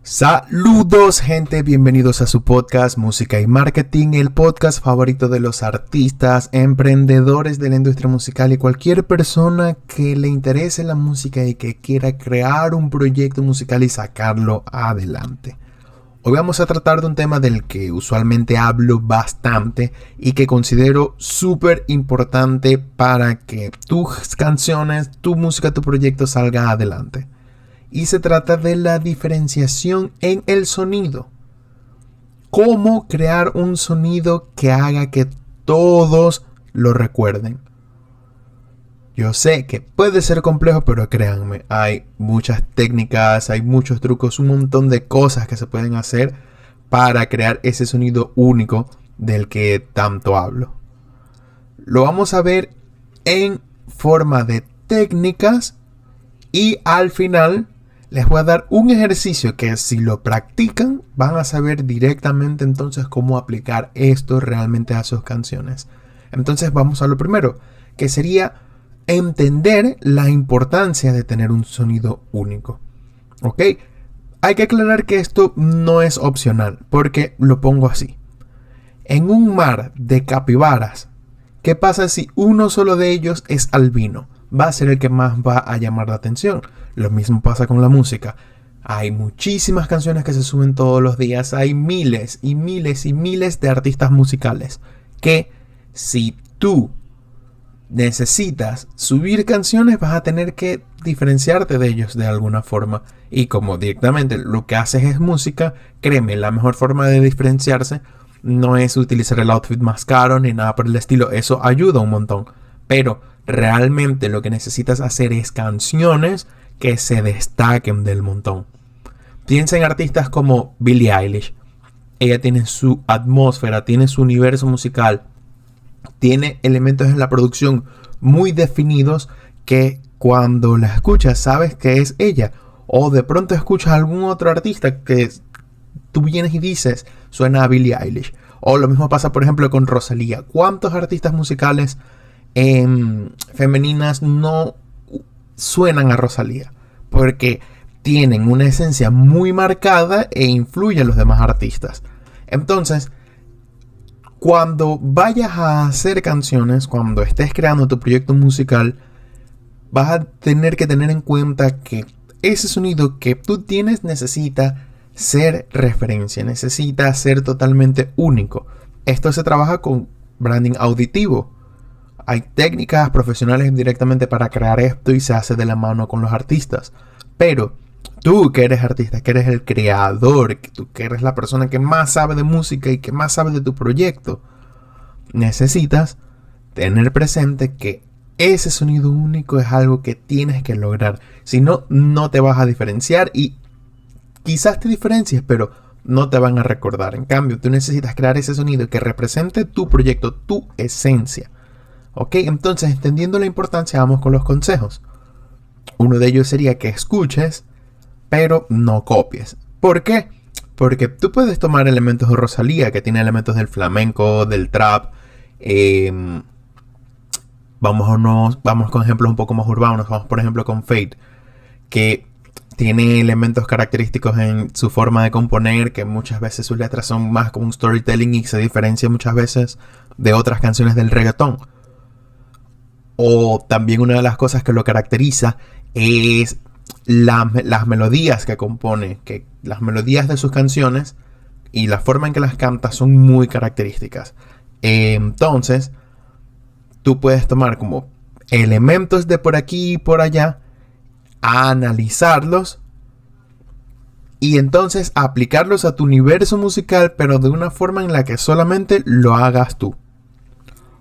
Saludos gente, bienvenidos a su podcast Música y Marketing, el podcast favorito de los artistas, emprendedores de la industria musical y cualquier persona que le interese la música y que quiera crear un proyecto musical y sacarlo adelante. Hoy vamos a tratar de un tema del que usualmente hablo bastante y que considero súper importante para que tus canciones, tu música, tu proyecto salga adelante. Y se trata de la diferenciación en el sonido. Cómo crear un sonido que haga que todos lo recuerden. Yo sé que puede ser complejo, pero créanme, hay muchas técnicas, hay muchos trucos, un montón de cosas que se pueden hacer para crear ese sonido único del que tanto hablo. Lo vamos a ver en forma de técnicas y al final les voy a dar un ejercicio que si lo practican van a saber directamente entonces cómo aplicar esto realmente a sus canciones. Entonces vamos a lo primero, que sería entender la importancia de tener un sonido único. ¿Ok? Hay que aclarar que esto no es opcional, porque lo pongo así. En un mar de capibaras, ¿qué pasa si uno solo de ellos es albino? Va a ser el que más va a llamar la atención. Lo mismo pasa con la música. Hay muchísimas canciones que se suben todos los días. Hay miles y miles y miles de artistas musicales que si tú necesitas subir canciones vas a tener que diferenciarte de ellos de alguna forma. Y como directamente lo que haces es música, créeme, la mejor forma de diferenciarse no es utilizar el outfit más caro ni nada por el estilo. Eso ayuda un montón. Pero realmente lo que necesitas hacer es canciones que se destaquen del montón. Piensa en artistas como Billie Eilish. Ella tiene su atmósfera, tiene su universo musical, tiene elementos en la producción muy definidos que cuando la escuchas sabes que es ella. O de pronto escuchas a algún otro artista que tú vienes y dices suena a Billie Eilish. O lo mismo pasa por ejemplo con Rosalía. ¿Cuántos artistas musicales femeninas no suenan a Rosalía? Porque tienen una esencia muy marcada e influyen en los demás artistas. Entonces, cuando vayas a hacer canciones, cuando estés creando tu proyecto musical, vas a tener que tener en cuenta que ese sonido que tú tienes necesita ser referencia, necesita ser totalmente único. Esto se trabaja con branding auditivo. Hay técnicas profesionales directamente para crear esto y se hace de la mano con los artistas. Pero tú que eres artista, que eres el creador, tú que eres la persona que más sabe de música y que más sabe de tu proyecto, necesitas tener presente que ese sonido único es algo que tienes que lograr. Si no, no te vas a diferenciar y quizás te diferencies, pero no te van a recordar. En cambio, tú necesitas crear ese sonido que represente tu proyecto, tu esencia. Ok, entonces entendiendo la importancia vamos con los consejos. Uno de ellos sería que escuches, pero no copies. ¿Por qué? Porque tú puedes tomar elementos de Rosalía, que tiene elementos del flamenco, del trap. Vamos con ejemplos un poco más urbanos. Vamos por ejemplo con Fade, que tiene elementos característicos en su forma de componer, que muchas veces sus letras son más como un storytelling y se diferencia muchas veces de otras canciones del reggaetón. O también una de las cosas que lo caracteriza es las melodías que compone, que las melodías de sus canciones y la forma en que las canta son muy características. Entonces, tú puedes tomar como elementos de por aquí y por allá, analizarlos y entonces aplicarlos a tu universo musical, pero de una forma en la que solamente lo hagas tú.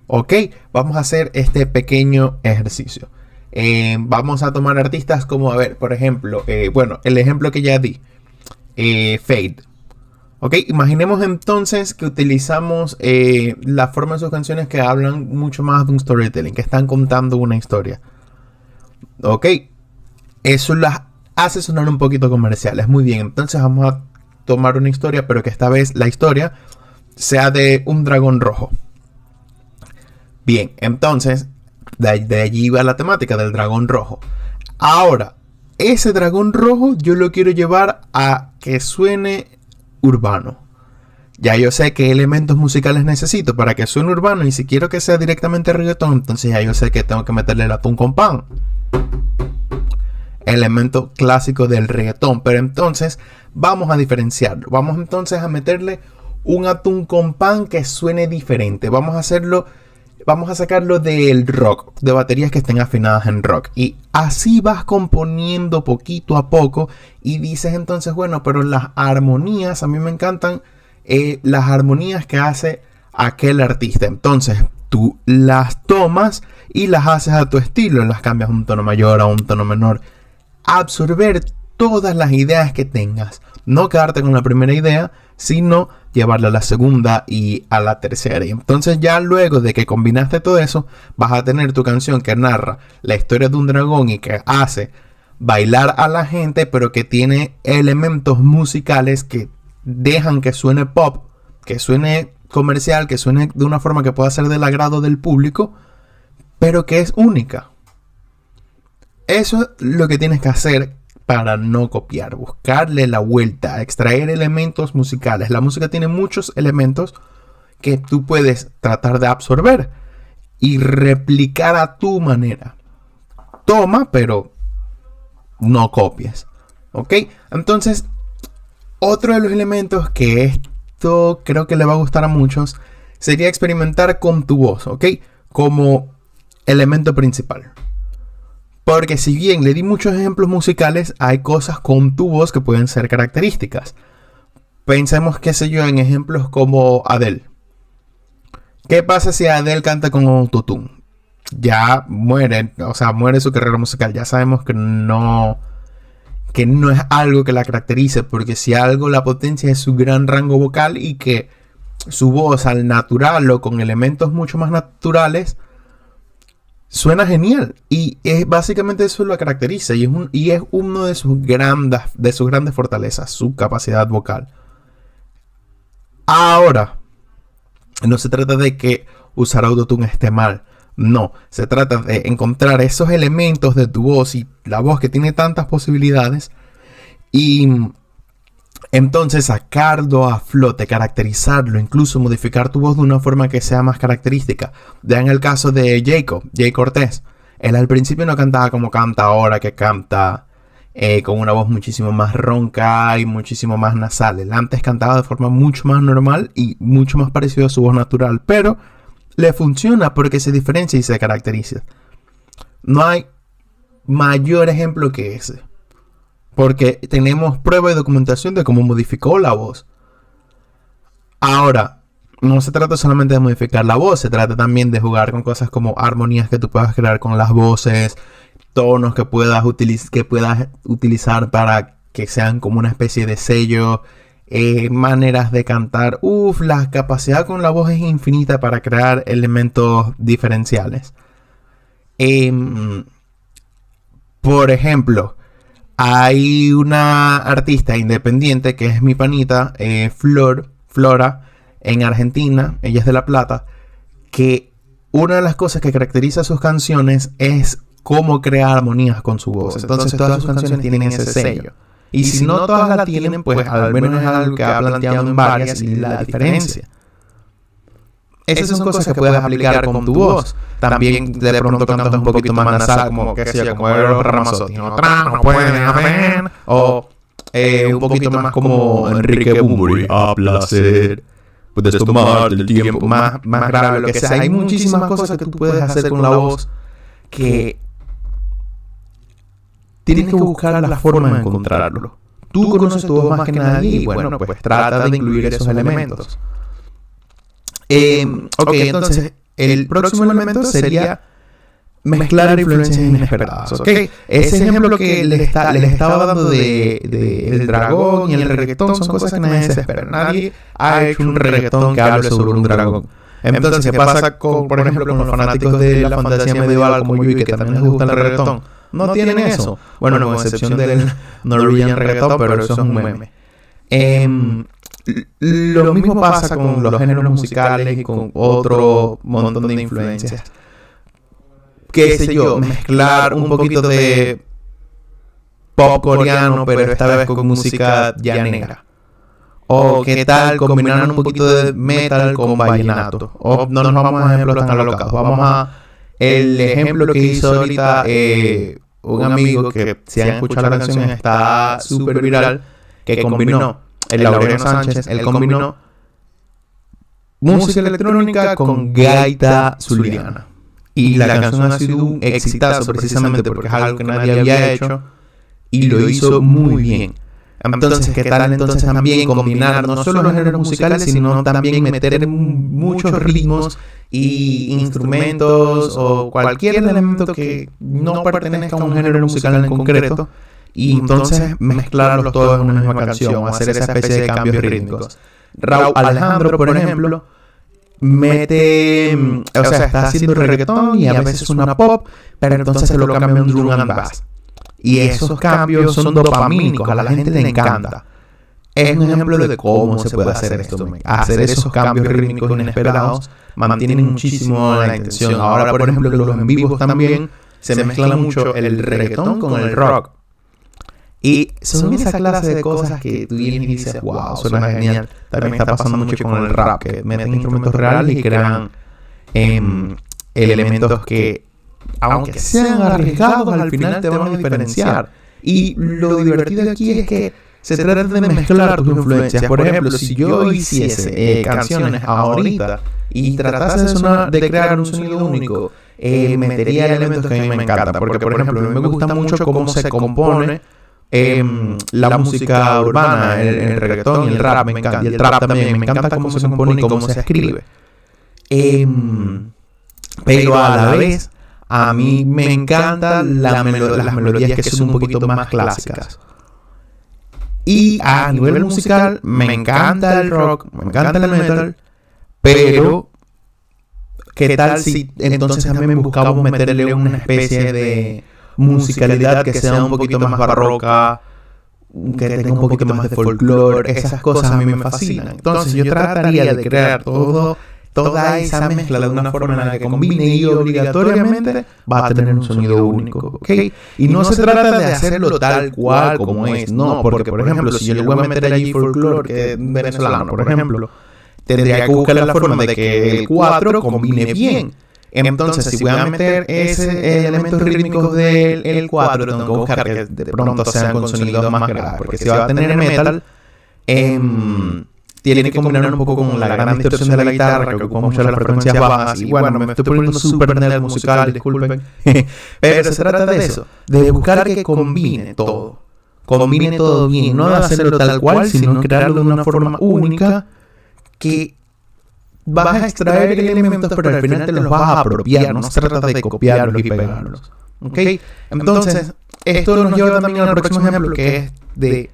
Ok, vamos a hacer este pequeño ejercicio. Vamos a tomar artistas como, a ver, por ejemplo, el ejemplo que ya di, Fade. Ok, imaginemos entonces que utilizamos la forma de sus canciones que hablan mucho más de un storytelling, que están contando una historia. Ok, eso las hace sonar un poquito comerciales. Muy bien, entonces vamos a tomar una historia, pero que esta vez la historia sea de un dragón rojo. Bien, entonces de allí va la temática del dragón rojo. Ahora, ese dragón rojo yo lo quiero llevar a que suene urbano. Ya yo sé qué elementos musicales necesito para que suene urbano, y si quiero que sea directamente reggaetón, entonces ya yo sé que tengo que meterle el atún con pan. Elemento clásico del reggaetón. Pero entonces vamos a diferenciarlo. Vamos entonces a meterle un atún con pan que suene diferente. Vamos a sacarlo del rock, de baterías que estén afinadas en rock. Y así vas componiendo poquito a poco. Y dices entonces, bueno, pero las armonías, a mí me encantan las armonías que hace aquel artista. Entonces tú las tomas y las haces a tu estilo. Las cambias a un tono mayor, a un tono menor. Absorber todas las ideas que tengas. No quedarte con la primera idea, sino llevarla a la segunda y a la tercera. Y entonces ya luego de que combinaste todo eso, vas a tener tu canción que narra la historia de un dragón y que hace bailar a la gente, pero que tiene elementos musicales que dejan que suene pop, que suene comercial, que suene de una forma que pueda ser del agrado del público, pero que es única. Eso es lo que tienes que hacer para no copiar, buscarle la vuelta, extraer elementos musicales. La música tiene muchos elementos que tú puedes tratar de absorber y replicar a tu manera. Toma, pero no copies. ¿Ok? Entonces, otro de los elementos que esto creo que le va a gustar a muchos sería experimentar con tu voz, ¿ok? Como elemento principal. Porque si bien le di muchos ejemplos musicales, hay cosas con tu voz que pueden ser características. Pensemos, qué sé yo, en ejemplos como Adele. ¿Qué pasa si Adele canta con autotune? Ya muere, o sea, muere su carrera musical. Ya sabemos que no es algo que la caracterice, porque si algo la potencia es su gran rango vocal y que su voz al natural o con elementos mucho más naturales suena genial, y es básicamente eso lo caracteriza, y es uno de sus grandes fortalezas, su capacidad vocal. Ahora, no se trata de que usar autotune esté mal, no, se trata de encontrar esos elementos de tu voz y la voz que tiene tantas posibilidades, y entonces sacarlo a flote, caracterizarlo, incluso modificar tu voz de una forma que sea más característica. Vean el caso de Jay Cortés. Él al principio no cantaba como canta ahora, que canta con una voz muchísimo más ronca y muchísimo más nasal. Él antes cantaba de forma mucho más normal y mucho más parecido a su voz natural, pero le funciona porque se diferencia y se caracteriza. No hay mayor ejemplo que ese, porque tenemos prueba y documentación de cómo modificó la voz. Ahora, no se trata solamente de modificar la voz, se trata también de jugar con cosas como armonías que tú puedas crear con las voces, tonos que puedas utilizar para que sean como una especie de sello, maneras de cantar. La capacidad con la voz es infinita para crear elementos diferenciales. Por ejemplo, hay una artista independiente que es mi panita, Flora, en Argentina. Ella es de La Plata. Que una de las cosas que caracteriza sus canciones es cómo crear armonías con su voz. Entonces todas sus canciones tienen ese sello. Y si no todas la tienen, pues al menos es algo que ha planteado en varias y la diferencia. Esas son cosas que puedes aplicar con tu voz. También de pronto cantas un poquito más nasal, como que sea, como Eros Ramazzotti. Otra no puede haber. O un poquito más como Enrique Bunbury. A placer. Puedes tomar el tiempo más grave, lo que sea. Hay muchísimas cosas que tú puedes hacer con la voz que tienes que buscar la forma de encontrarlo. Tú conoces tu voz más que nadie y bueno, pues trata de incluir esos elementos. Ok, entonces el próximo elemento sería mezclar influencias inesperadas. Okay. Ese ejemplo que les estaba dando del dragón y el reggaetón son cosas que nadie se espera. Nadie ha hecho un reggaetón que hable sobre un dragón. Entonces, ¿qué pasa con, por ejemplo, con los fanáticos de la fantasía medieval como yo y que también les gusta el reggaetón? No tienen eso. Bueno, con excepción del Norwegian reggaetón, pero eso es un meme. Lo mismo pasa con los géneros musicales y con otro montón de influencias. Qué sé yo, mezclar un poquito de pop coreano, pero esta vez con música llanera. O qué tal combinar un poquito de metal con vallenato. O no nos vamos a ejemplos tan alocados. Vamos a el ejemplo que hizo ahorita un amigo que, si han escuchado la canción, está súper viral, que combinó el Laureano Sánchez, él combinó música electrónica con gaita zuliana. Y la canción ha sido un exitazo precisamente porque es algo que nadie había hecho y lo hizo muy bien. Entonces, ¿qué tal entonces también combinar no solo los géneros musicales, sino también meter muchos ritmos y instrumentos o cualquier elemento que no pertenezca a un género musical en concreto, y entonces mezclarlos todos en una misma canción o hacer esa especie de cambios rítmicos? Raúl Alejandro, por ejemplo, está haciendo reggaetón y a veces una pop, pero entonces se lo cambia a un drum and bass. Y esos cambios son dopamínicos, a la gente le encanta. Es un ejemplo de cómo se puede hacer esto. Hacer esos cambios rítmicos inesperados mantienen muchísimo la intención. Ahora, por ejemplo, los en vivos también se mezcla mucho el reggaetón con el rock. Y son esa clase de cosas que tú vienes y dices, wow, suena genial. También está pasando mucho con el rap, que meten instrumentos reales y crean elementos que, aunque sean arriesgados, al final te van a diferenciar. Y lo divertido aquí es que se trata de mezclar tus influencias. Por ejemplo, si yo hiciese canciones ahorita y tratase de crear un sonido único, metería elementos que a mí me encantan. Porque, por ejemplo, a mí me gusta mucho cómo se compone la música urbana, el reggaetón y el rap, me encanta. Y el trap también, me encanta cómo se compone y cómo se escribe. Pero a la vez, a mí me encantan las melodías que son un poquito más clásicas. Y a nivel musical, me encanta el rock, me encanta el metal, pero ¿qué tal si entonces también buscamos meterle una especie de musicalidad que sea un poquito más barroca, que tenga un poquito más de folclore? Esas cosas a mí me fascinan. Entonces yo trataría de crear toda esa mezcla de una forma en la que combine y obligatoriamente va a tener un sonido único, ¿ok? Y no se trata de hacerlo tal cual como es, no, porque por ejemplo, si yo le voy a meter allí folclore, que es venezolano, por ejemplo, tendría que buscar la forma de que el 4 combine bien. Entonces, si voy a meter ese elementos rítmicos del 4, tengo que buscar que de pronto sean con sonidos más graves, porque si va a tener metal, tiene que combinar un poco con la gran distorsión de la guitarra, que ocupa mucho las frecuencias bajas. Y bueno, me estoy poniendo súper nerd musical, disculpen. Pero se trata de eso, de buscar que combine todo bien, no de hacerlo tal cual, sino crearlo de una forma única que vas a extraer elementos, pero al final te los vas a apropiar, no se trata de copiarlos y pegarlos. ¿Ok? Entonces, esto nos lleva también al próximo ejemplo, que es de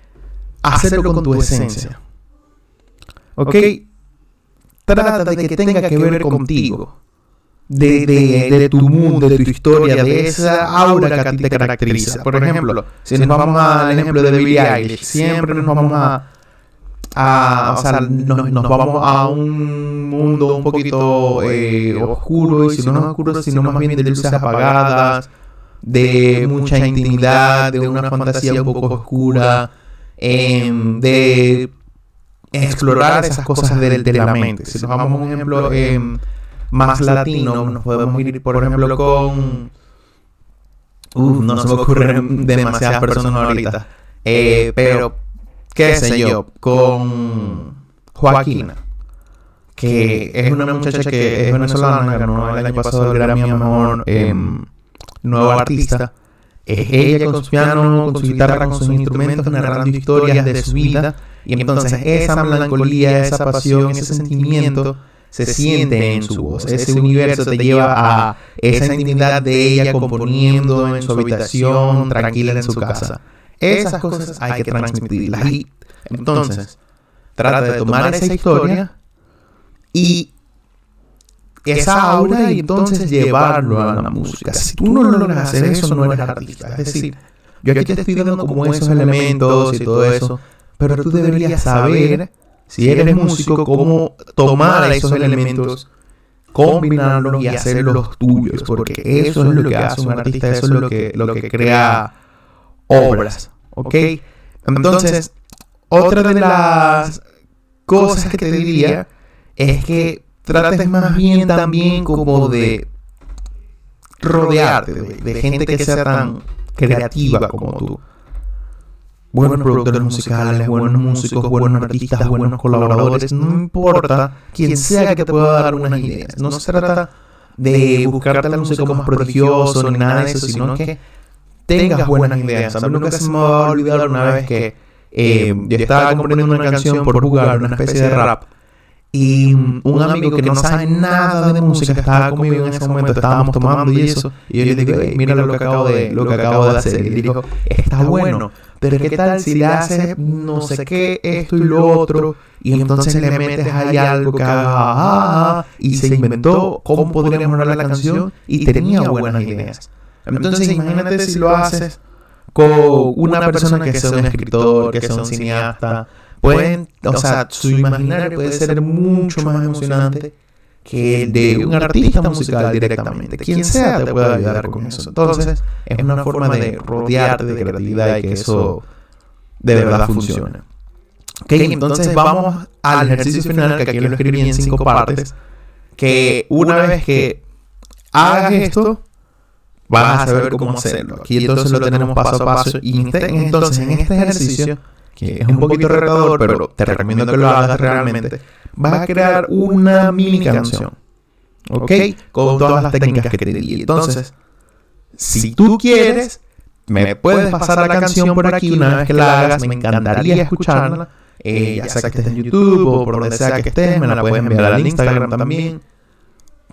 hacerlo con tu esencia. ¿Ok? Trata de que tenga que ver contigo, de tu mundo, de tu historia, de esa aura que a ti te caracteriza. Por ejemplo, si nos vamos al ejemplo de Billie Eilish, siempre nos vamos nos vamos a un mundo un poquito oscuro, y si no es oscuro, sino más bien de luces apagadas, de mucha intimidad, de una fantasía un poco oscura, de explorar esas cosas de la mente. Si nos vamos a un ejemplo más latino, nos podemos ir, por ejemplo, con... no se me ocurren demasiadas personas ahorita. Pero, qué sé yo, con Joaquina, que es una muchacha que es venezolana, ganó el año pasado el Grammy a Mejor Nuevo Artista. Es ella con su piano, con su guitarra, con sus instrumentos, narrando historias de su vida. Y entonces esa melancolía, esa pasión, ese sentimiento se siente en su voz. Ese universo te lleva a esa intimidad de ella componiendo en su habitación, tranquila en su casa. Esas cosas hay que transmitirlas. Y entonces, trata de tomar esa historia y esa aura y entonces llevarlo a la música. Si tú no logras hacer eso, no eres artista. Es decir, yo aquí te estoy dando como esos elementos y todo eso, pero tú deberías saber, si eres músico, cómo tomar esos elementos, combinarlos y hacerlos tuyos, porque eso es lo que hace un artista, eso es lo que crea obras. ¿ok? Entonces, otra de las cosas que te diría es que trates más bien también como de rodearte de gente que sea tan creativa como tú. Buenos productores musicales, buenos músicos, buenos artistas, buenos colaboradores, no importa quién sea que te pueda dar buenas ideas. No se trata de buscarte el músico más prodigioso ni nada de eso, sino que tengas buenas ideas. A mí nunca se me va a olvidar una vez que yo estaba componiendo una canción por jugar, una especie de rap. Y un amigo que no sabe nada de música estaba conmigo en ese momento, estábamos tomando y eso. Y yo le digo, hey, mira lo que acabo de hacer. Y él dijo, está bueno, pero ¿qué tal si le haces no sé qué, esto y lo otro? Y entonces le metes ahí algo que haga, y se inventó cómo podríamos mejorar la canción y tenía buenas ideas. Entonces imagínate si lo haces con una persona que sea un escritor, que sea un cineasta. Su imaginario puede ser mucho más emocionante que el de un artista musical directamente. Quien sea te puede ayudar con eso. Entonces, es una forma de rodearte de creatividad y que eso de verdad funcione. Ok, entonces vamos al ejercicio final, que aquí lo escribí en 5 partes. Que una vez que hagas esto, vas a saber cómo hacerlo. Aquí entonces lo tenemos paso a paso. Y entonces en este ejercicio, que es un poquito retador, pero te recomiendo que lo hagas realmente, vas a crear una mini canción, ¿ok? Con todas las técnicas que te di. Entonces, si tú quieres, me puedes pasar la canción por aquí. Una vez que la hagas, me encantaría escucharla. Ya sea que estés en YouTube o por donde sea que estés, me la puedes enviar al Instagram también.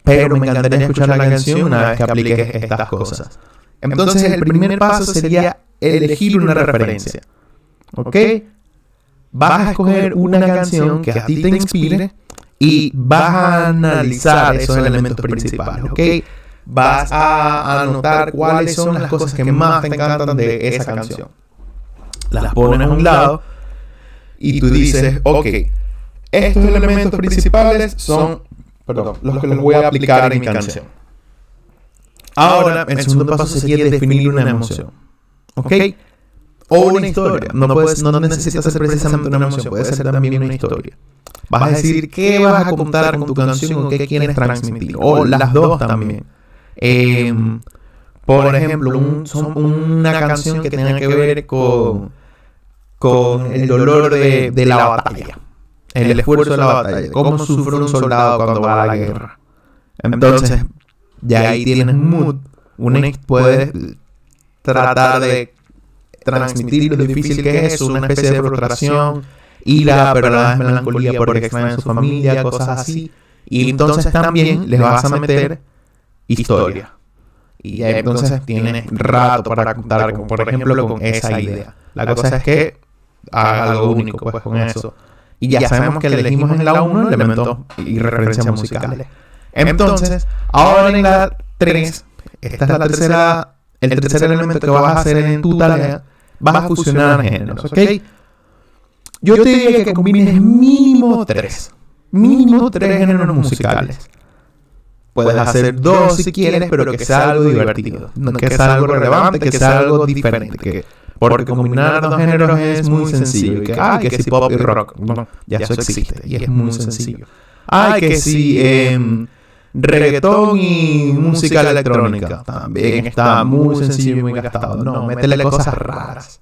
Pero me encantaría escuchar la canción una vez que apliques estas cosas. Entonces, el primer paso sería elegir una referencia. ¿Ok? Vas a escoger una canción que a ti te inspire y vas a analizar esos elementos principales. ¿Ok? Vas a anotar cuáles son las cosas que más te encantan de esa canción. Las pones a un lado y tú dices, ok, estos elementos principales son los que les voy a aplicar en mi canción. Ahora, el segundo paso sería definir una emoción. ¿Ok? O una historia. No necesitas ser precisamente una emoción, puede ser también una historia. Vas a decir qué vas a contar con tu canción o qué quieres transmitir. O las dos también. Por ejemplo, una canción que tenga que ver con el dolor de la batalla. El esfuerzo de la batalla. Cómo sufre un soldado cuando va a la guerra. Entonces, ya ahí tienes un mood. Puedes tratar de transmitir lo difícil que es eso, una especie de frustración, ira, pero a la vez melancolía porque extrañan a su familia, cosas así. Y entonces también les vas a meter historia. Y entonces tienes rato para contar, por ejemplo, con esa idea. La cosa es que haga algo único pues con eso. Y ya sabemos que elegimos en la 1 elementos y referencias musicales. Entonces, ahora en la 3, esta es el tercer elemento que vas a hacer en tu tarea. Vas a fusionar géneros, ¿ok? Yo te diría que combines mínimo 3 géneros musicales. Puedes hacer 2 si quieres, pero que sea algo divertido, que sea algo relevante, que sea algo diferente. Porque combinar 2 géneros es muy sencillo. Que si pop y rock, no, ya eso existe y es muy sencillo. Que si reggaetón y música electrónica, también está muy sencillo y muy gastado. No, métele cosas raras.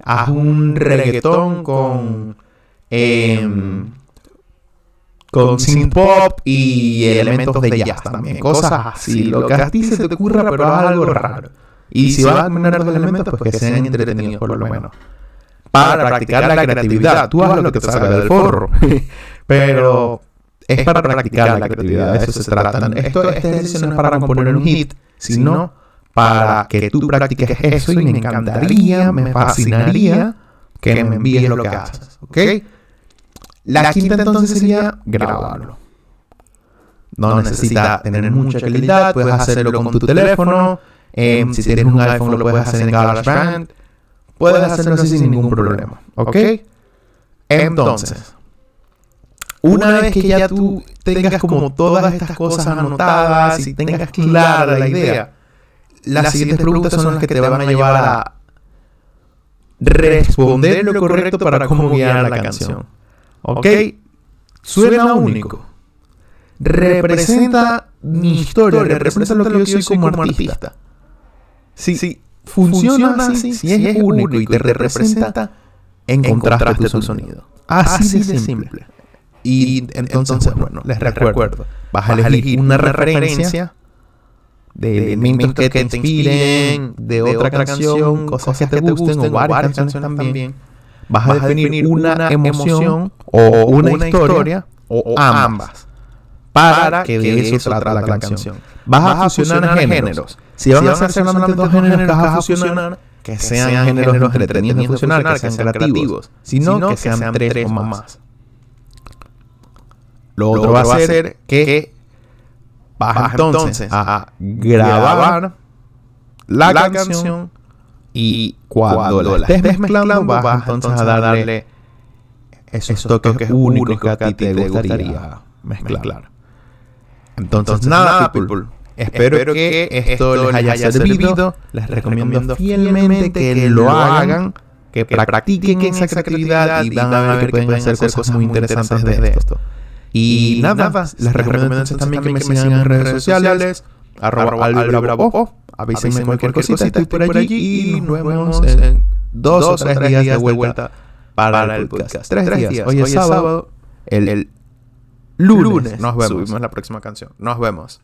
Haz un reggaetón con synth pop y elementos de jazz también. Cosas así. Lo que a ti se te ocurra, pero haz algo raro. Y si vas a combinar los elementos, pues que sean entretenidos por lo menos. Para practicar la creatividad. Tú haz lo que te salga del forro. Pero es para practicar la creatividad, de eso se trata. Este ejercicio no es para componer un hit, sino para que tú practiques eso. Y me encantaría, me fascinaría que me envíes lo que haces, ¿ok? La quinta entonces sería grabarlo. No necesita tener mucha calidad, puedes hacerlo con tu teléfono. Si tienes un iPhone lo puedes hacer en GarageBand. Puedes hacerlo así sin ningún problema, ¿ok? Entonces, una vez que ya tú tengas como todas estas cosas anotadas y tengas clara la idea, las siguientes preguntas son las que te van a llevar responder lo correcto para cómo guiar la canción. ¿Ok? Suena único. Representa mi historia, representa lo que yo soy como artista. Si funciona así, si es único y te representa, encontraste tu sonido. Así de simple. Y entonces, bueno, les recuerdo, vas a elegir una referencia de elementos que te inspiren, de otra canción, cosas que te gusten, o varias canciones también. Vas a definir una emoción o una historia, o ambas, para que de eso trata la canción. Vas a fusionar géneros. Si van a ser solamente dos géneros que vas a fusionar, que sean géneros entretenidos de fusionar, que sean creativos, sino que sean tres o más. Lo otro va a ser que vas entonces a grabar la canción y cuando la estés mezclando vas entonces a darle esos toques únicos que a ti te gustaría mezclar. Entonces nada, people. Espero que esto les haya servido. Les recomiendo fielmente que lo hagan, que practiquen esa creatividad y van a ver que pueden hacer cosas muy interesantes de esto. Y nada, les recomiendo entonces también que me sigan en redes sociales, @albibravo. Avísenme cualquier cosita, estoy por allí y nos vemos en 2 o 3 días de vuelta para el podcast. 3 días, hoy es sábado, el lunes nos vemos. Subimos la próxima canción. Nos vemos.